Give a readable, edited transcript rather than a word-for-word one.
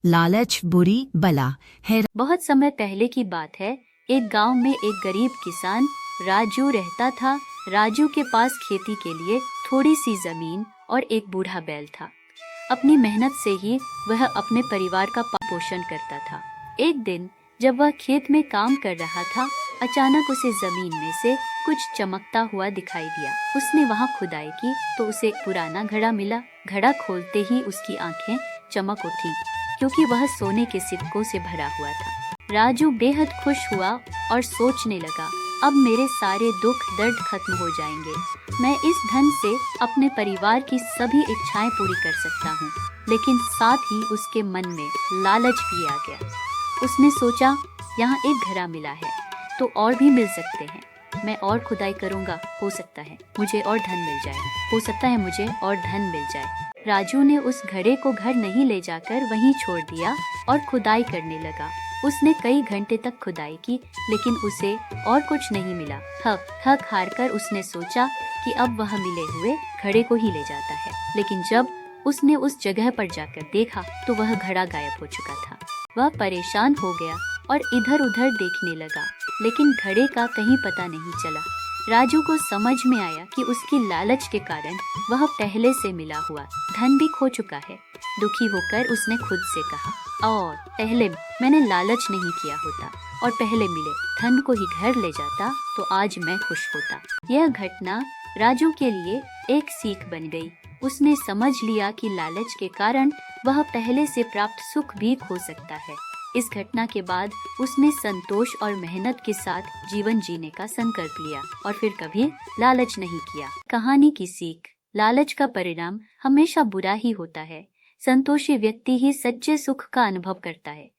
लालच बुरी बला है। बहुत समय पहले की बात है। एक गांव में एक गरीब किसान राजू रहता था। राजू के पास खेती के लिए थोड़ी सी जमीन और एक बूढ़ा बैल था। अपनी मेहनत से ही वह अपने परिवार का पोषण करता था। एक दिन जब वह खेत में काम कर रहा था, अचानक उसे जमीन में से कुछ चमकता हुआ दिखाई दिया। उसने वहां खुदाई की तो उसे पुराना घड़ा मिला। घड़ा खोलते ही उसकी आंखें चमक उठी, क्योंकि वह सोने के सिक्कों से भरा हुआ था। राजू बेहद खुश हुआ और सोचने लगा, अब मेरे सारे दुख दर्द खत्म हो जाएंगे। मैं इस धन से अपने परिवार की सभी इच्छाएं पूरी कर सकता हूँ। लेकिन साथ ही उसके मन में लालच भी आ गया। उसने सोचा, यहाँ एक घड़ा मिला है तो और भी मिल सकते हैं। मैं और खुदाई करूँगा, हो सकता है मुझे और धन मिल जाए, हो सकता है मुझे और धन मिल जाए। राजू ने उस घड़े को घर नहीं ले जाकर वहीं छोड़ दिया और खुदाई करने लगा। उसने कई घंटे तक खुदाई की, लेकिन उसे और कुछ नहीं मिला। थक हारकर उसने सोचा कि अब वह मिले हुए घड़े को ही ले जाता है। लेकिन जब उसने उस जगह पर जाकर देखा तो वह घड़ा गायब हो चुका था। वह परेशान हो गया और इधर उधर देखने लगा, लेकिन घड़े का कहीं पता नहीं चला। राजू को समझ में आया कि उसकी लालच के कारण वह पहले से मिला हुआ धन भी खो चुका है। दुखी होकर उसने खुद से कहा, और पहले मैंने लालच नहीं किया होता और पहले मिले धन को ही घर ले जाता तो आज मैं खुश होता। यह घटना राजू के लिए एक सीख बन गई। उसने समझ लिया कि लालच के कारण वह पहले से प्राप्त सुख भी खो सकता है। इस घटना के बाद उसने संतोष और मेहनत के साथ जीवन जीने का संकल्प लिया और फिर कभी लालच नहीं किया। कहानी की सीख, लालच का परिणाम हमेशा बुरा ही होता है। संतोषी व्यक्ति ही सच्चे सुख का अनुभव करता है।